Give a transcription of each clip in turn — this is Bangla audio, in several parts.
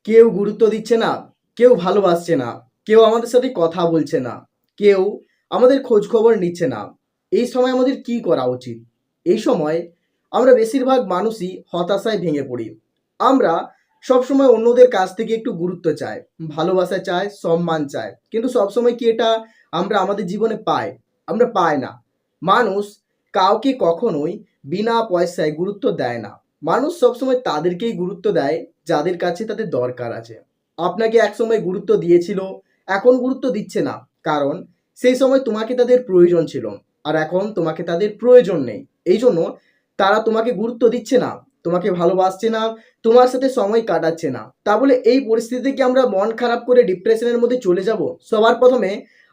কেউ গুরুত্ব দিচ্ছে না, কেউ ভালোবাসছে না, কেউ আমাদের সাথে কথা বলছে না, কেউ আমাদের খোঁজ খবর নিচ্ছে না। এই সময় আমাদের কি করা উচিত? এই সময় আমরা বেশিরভাগ মানুষই হতাশায় ভেঙে পড়ি। আমরা সবসময় অন্যদের কাছ থেকে একটু গুরুত্ব চাই, ভালোবাসা চাই, সম্মান চাই, কিন্তু সবসময় কি এটা আমরা আমাদের জীবনে পাই? আমরা পাই না। মানুষ কাউকে কখনোই বিনা পয়সায় গুরুত্ব দেয় না। মানুষ সবসময় তাদেরকেই গুরুত্ব দেয় যাদের কাছে তাদের দরকার আছে। আপনাকে একসময় গুরুত্ব দিয়েছিল, এখন গুরুত্ব দিচ্ছে না। কারণ সেই সময় তোমাকে তাদের প্রয়োজন ছিল, আর এখন তোমাকে তাদের প্রয়োজন নেই। এই জন্য তারা তোমাকে গুরুত্ব দিচ্ছে না, তোমাকে ভালোবাসছে না, তোমার সাথে সময় কাটাচ্ছে না। তা বলে এই পরিস্থিতিতে কি আমরা মন খারাপ করে ডিপ্রেশনের মধ্যে চলে যাব? সবার প্রথমে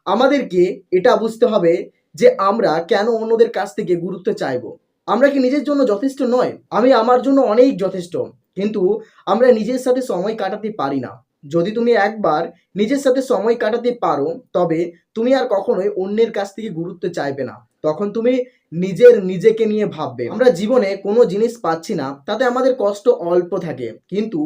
আমাদেরকে এটা বুঝতে হবে যে আমরা কেন অন্যদের কাছ থেকে গুরুত্ব চাইবো। আমরা কি নিজের জন্য যথেষ্ট নয়? আমি আমার জন্য অনেক যথেষ্ট, কিন্তু আমরা নিজের সাথে সময় কাটাতে পারি না। যদি তুমি একবার নিজের সাথে সময় কাটাতে পারো, তবে তুমি আর কখনোই অন্যের কাছ থেকে গুরুত্ব চাইবে না। তখন তুমি নিজেকে নিয়ে ভাববে। আমরা জীবনে কোনো জিনিস পাচ্ছি না, তাতে আমাদের কষ্ট অল্প থাকে, কিন্তু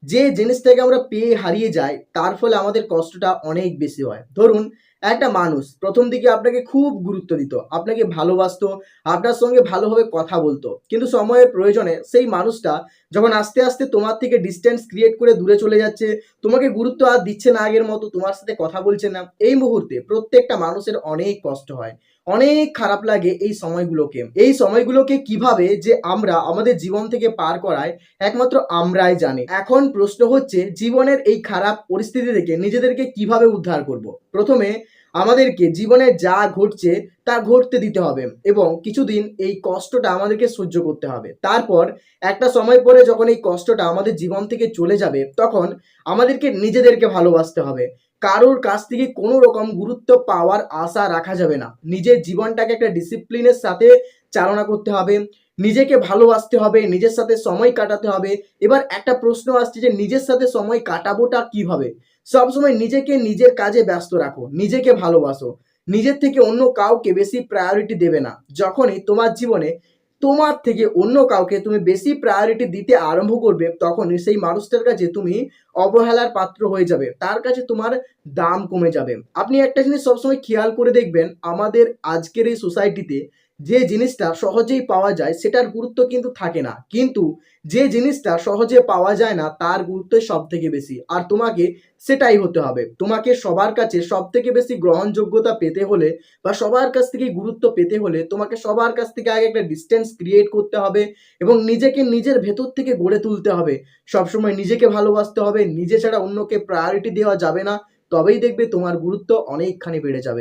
যে জিনিসটাকে আমরা পেয়ে হারিয়ে যাই তার ফলে আমাদের কষ্টটা অনেক বেশি হয়। ধরুন, একটা মানুষ প্রথম দিকে আপনাকে খুব গুরুত্ব দিত, আপনাকে ভালোবাসতো, আপনার সঙ্গে ভালোভাবে কথা বলতো, কিন্তু সময়ের প্রয়োজনে সেই মানুষটা যখন আস্তে আস্তে তোমার থেকে ডিস্টেন্স ক্রিয়েট করে দূরে চলে যাচ্ছে, তোমাকে গুরুত্ব আর দিচ্ছে না আগের মতো, তোমার সাথে কথা বলছে না, এই মুহূর্তে প্রত্যেকটা মানুষের অনেক কষ্ট হয়, অনেক খারাপ লাগে। এই সময়গুলোকে কিভাবে যে আমরা আমাদের জীবন থেকে পার করাই একমাত্র আমরাই জানি। এখন প্রশ্ন হচ্ছে, জীবনের এই খারাপ পরিস্থিতি থেকে নিজেদেরকে কিভাবে উদ্ধার করব। প্রথমে আমাদেরকে জীবনে যা ঘটছে তা ঘটতে দিতে হবে, এবং কিছুদিন এই কষ্টটা আমাদেরকে সহ্য করতে হবে। তারপর একটা সময় পরে যখন এই কষ্টটা আমাদের জীবন থেকে চলে যাবে, তখন আমাদেরকে নিজেদেরকে ভালোবাসতে হবে। কারোর কাছ থেকে কোনো রকম গুরুত্ব পাওয়ার আশা রাখা যাবে না। নিজের জীবনটাকে একটা ডিসিপ্লিনের সাথে চালনা করতে হবে, নিজেকে ভালোবাসতে হবে, নিজের সাথে সময় কাটাতে হবে। এবার একটা প্রশ্ন আসছে যে নিজের সাথে সময় কাটাবোটা কিভাবে? সবসময় নিজেকে নিজের কাজে ব্যস্ত রাখো, নিজেকে ভালোবাসো, নিজের থেকে অন্য কাউকে বেশি প্রায়োরিটি দেবে না। যখনই তোমার জীবনে তোমার থেকে অন্য কাউকে তুমি বেশি প্রায়োরিটি দিতে আরম্ভ করবে, তখনই সেই মানুষটার কাছে তুমি অবহেলার পাত্র হয়ে যাবে, তার কাছে তোমার দাম কমে যাবে। আপনি একটা জিনিস সবসময় খেয়াল করে দেখবেন, আমাদের আজকের এই সোসাইটিতে যে জিনিসটা সহজেই পাওয়া যায় সেটার গুরুত্ব কিন্তু থাকে না, কিন্তু যে জিনিসটা সহজে পাওয়া যায় না তার গুরুত্ব সব থেকে বেশি। আর তোমাকে সেটাই হতে হবে। তোমাকে সবার কাছে সব থেকে বেশি গ্রহণযোগ্যতা পেতে হলে বা সবার কাছ থেকে গুরুত্ব পেতে হলে তোমাকে সবার কাছ থেকে আগে একটা ডিস্টেন্স ক্রিয়েট করতে হবে, এবং নিজেকে নিজের ভেতর থেকে গড়ে তুলতে হবে। সবসময় নিজেকে ভালোবাসতে হবে, নিজে ছাড়া অন্যকে প্রায়োরিটি দেওয়া যাবে না। তবেই দেখবে তোমার গুরুত্ব অনেকখানি বেড়ে যাবে।